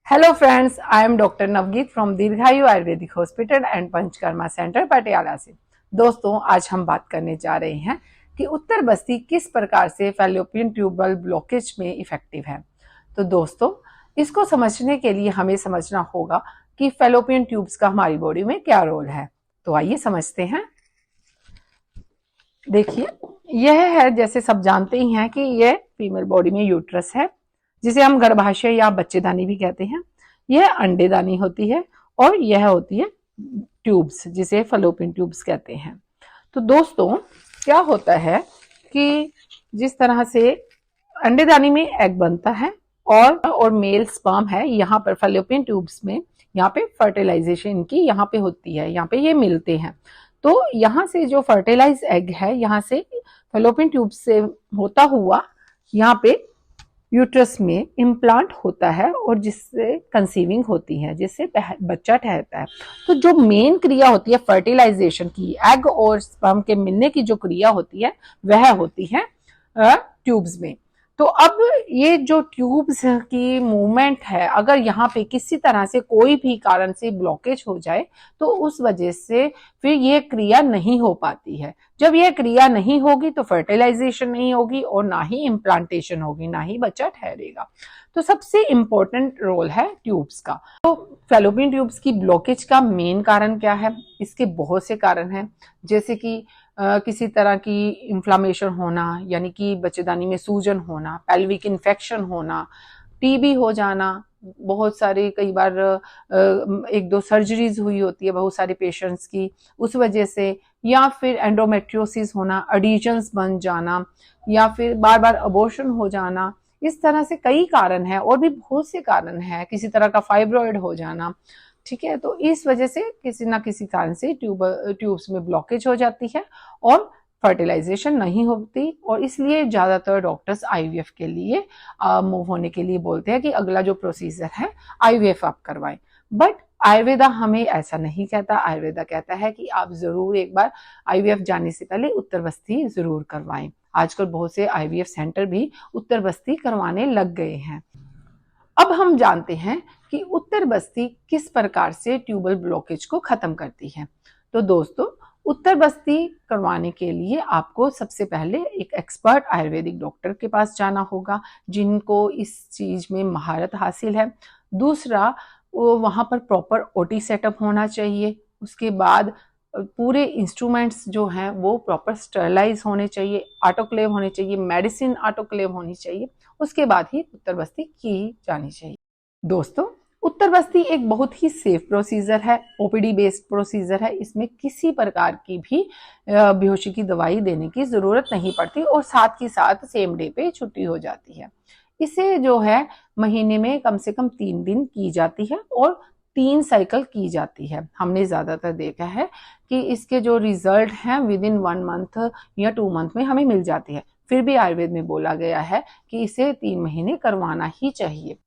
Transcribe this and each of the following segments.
Hello friends, I am doctor Navgeet from Dirghayu Ayurvedic hospital and Panchakarma centre Patiala से। दोस्तों, आज हम बात करने जा रहे हैं कि उत्तर बस्ती किस प्रकार से फैलोपियन ट्यूबल ब्लॉकेज में इफेक्टिव है। तो दोस्तों, इसको समझने के लिए हमें समझना होगा कि फैलोपियन ट्यूब्स का हमारी बॉडी में क्या रोल है। तो आइए समझते हैं। देखिए, यह है, जैसे सब जानते ही हैं कि यह फीमेल बॉडी में यूट्रस है, जिसे हम गर्भाशय या बच्चेदानी भी कहते हैं। यह अंडेदानी होती है और यह होती है ट्यूब्स, जिसे फलोपियन ट्यूब्स कहते हैं। तो दोस्तों, क्या होता है कि जिस तरह से अंडेदानी में एग बनता है और मेल स्पर्म है, यहाँ पर फलोपियन ट्यूब्स में यहाँ पे फर्टिलाइजेशन की यहाँ पे होती है, यहाँ पे ये मिलते हैं। तो यहाँ से जो फर्टिलाइज एग है, यहाँ से फलोपियन ट्यूब से होता हुआ यहाँ पे यूट्रस में इम्प्लांट होता है और जिससे कंसीविंग होती है, जिससे बच्चा ठहरता है। तो जो मेन क्रिया होती है फर्टिलाइजेशन की, एग और स्पर्म के मिलने की जो क्रिया होती है, वह होती है ट्यूब्स में। तो अब ये जो ट्यूब्स की मूवमेंट है, अगर यहाँ पे किसी तरह से कोई भी कारण से ब्लॉकेज हो जाए तो उस वजह से फिर ये क्रिया नहीं हो पाती है। जब यह क्रिया नहीं होगी तो फर्टिलाइजेशन नहीं होगी और ना ही इम्प्लांटेशन होगी, ना ही बच्चा ठहरेगा। तो सबसे इंपॉर्टेंट रोल है ट्यूब्स का। तो फैलोपियन ट्यूब्स की ब्लॉकेज का मेन कारण क्या है? इसके बहुत से कारण हैं, जैसे कि किसी तरह की इन्फ्लामेशन होना, यानी कि बच्चेदानी में सूजन होना, पेल्विक इन्फेक्शन होना, टीबी हो जाना। बहुत सारे, कई बार एक दो सर्जरीज हुई होती है बहुत सारे पेशेंट्स की उस वजह से, या फिर एंडोमेट्रियोसिस होना, एडिशंस बन जाना, या फिर बार बार अबॉर्शन हो जाना। इस तरह से कई कारण हैं और भी बहुत से कारण हैं, किसी तरह का फाइब्रॉइड हो जाना। ठीक है, तो इस वजह से किसी ना किसी कारण से ट्यूब्स में ब्लॉकेज हो जाती है और फर्टिलाइजेशन नहीं होती, और इसलिए ज्यादातर डॉक्टर्स आईवीएफ के लिए मूव होने के लिए बोलते हैं कि अगला जो प्रोसीजर है आईवीएफ आप करवाएं। बट आयुर्वेदा हमें ऐसा नहीं कहता। आयुर्वेदा कहता है कि आप जरूर एक बार आईवीएफ जाने से पहले उत्तर बस्ती जरूर करवाएं। आजकल बहुत से आईवीएफ सेंटर भी उत्तर बस्ती करवाने लग गए हैं। अब हम जानते हैं कि उत्तर बस्ती किस प्रकार से ट्यूबल ब्लॉकेज को खत्म करती है। तो दोस्तों, उत्तर बस्ती करवाने के लिए आपको सबसे पहले एक एक्सपर्ट आयुर्वेदिक डॉक्टर के पास जाना होगा, जिनको इस चीज में महारत हासिल है। दूसरा, वहां पर प्रॉपर ओटी सेटअप होना चाहिए। उसके बाद पूरे इंस्ट्रूमेंट्स जो हैं वो प्रॉपर स्टरलाइज होने चाहिए, ऑटोक्लेव होने चाहिए, मेडिसिन ऑटोक्लेव होनी चाहिए। उसके बाद ही उत्तर बस्ती की जानी चाहिए। दोस्तों, उत्तर बस्ती एक बहुत ही सेफ प्रोसीजर है, ओपीडी बेस्ड प्रोसीजर है। इसमें किसी प्रकार की भी बेहोशी की दवाई देने की जरूरत नहीं पड़ती और साथ ही साथ सेम डे पे छुट्टी हो जाती है। इसे जो है महीने में कम से कम 3 दिन की जाती है और 3 साइकिल की जाती है। हमने ज्यादातर देखा है कि इसके जो रिजल्ट हैं विद इन 1 मंथ या 2 मंथ में हमें मिल जाती है। फिर भी आयुर्वेद में बोला गया है कि इसे 3 महीने करवाना ही चाहिए।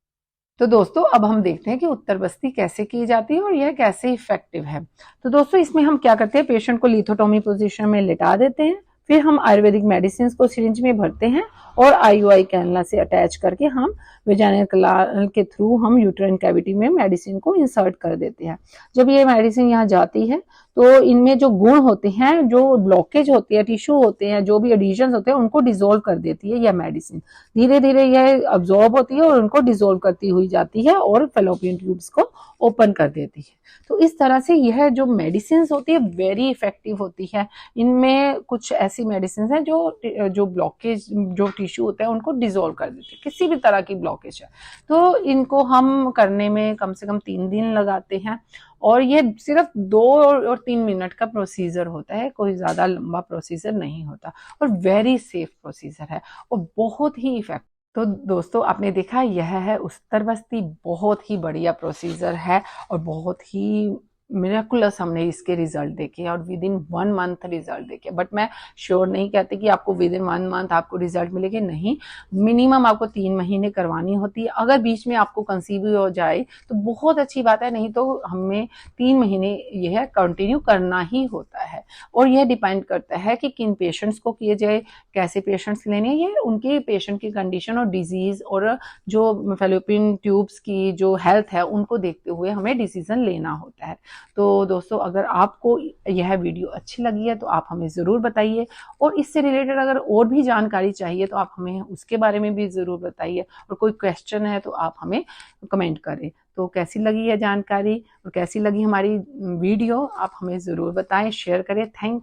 तो दोस्तों, अब हम देखते हैं कि उत्तर बस्ती कैसे की जाती है और यह कैसे इफेक्टिव है। तो दोस्तों, इसमें हम क्या करते हैं, पेशेंट को लिथोटोमी पोजीशन में लिटा देते हैं, फिर हम आयुर्वेदिक मेडिसिन को सिरिंज में भरते हैं और आईयूआई कैनुला से अटैच करके हम वेजाइनल कनाल के थ्रू हम यूट्राइन कैविटी में मेडिसिन को इंसर्ट कर देते हैं। जब ये मेडिसिन यहाँ जाती है तो इनमें जो गुण होते हैं, जो ब्लॉकेज होती है, टिश्यू होते हैं, जो भी एडिशंस होते हैं, उनको डिसॉल्व कर देती है यह मेडिसिन। धीरे धीरे यह अब्जॉर्ब होती है और उनको डिसॉल्व करती हुई जाती है और फैलोपियन ट्यूब्स को ओपन कर देती है। तो इस तरह से यह जो मेडिसिन होती है वेरी इफेक्टिव होती है। इनमें कुछ ऐसी मेडिसिन है जो ब्लॉकेज, जो टिश्यू होता है, उनको डिसॉल्व कर देते हैं, किसी भी तरह की ब्लॉकेज है। तो इनको हम करने में कम से कम 3 दिन लगाते हैं और ये सिर्फ 2 और 3 मिनट का प्रोसीजर होता है, कोई ज्यादा लंबा प्रोसीजर नहीं होता और वेरी सेफ प्रोसीजर है और बहुत ही इफेक्टिव। तो दोस्तों, आपने देखा, यह है उत्तर बस्ती। बहुत ही बढ़िया प्रोसीजर है और बहुत ही मिराकुलस हमने इसके रिजल्ट देखे और विद इन 1 मंथ रिजल्ट देखे। बट मैं श्योर नहीं कहती कि आपको विद इन 1 मंथ आपको रिजल्ट मिलेगी, नहीं, मिनिमम आपको 3 महीने करवानी होती है। अगर बीच में आपको कंसीव हो जाए तो बहुत अच्छी बात है, नहीं तो हमें 3 महीने यह कंटिन्यू करना ही होता है। और यह डिपेंड करता है कि किन पेशेंट्स को किए जाए, कैसे पेशेंट्स लेने, ये उनके पेशेंट की कंडीशन और डिजीज और जो फैलोपियन ट्यूब्स की जो हेल्थ है उनको देखते हुए हमें डिसीजन लेना होता है। तो दोस्तों, अगर आपको यह वीडियो अच्छी लगी है तो आप हमें ज़रूर बताइए, और इससे रिलेटेड अगर और भी जानकारी चाहिए तो आप हमें उसके बारे में भी ज़रूर बताइए, और कोई क्वेश्चन है तो आप हमें कमेंट करें। तो कैसी लगी यह जानकारी और कैसी लगी हमारी वीडियो, आप हमें ज़रूर बताएं, शेयर करें। थैंक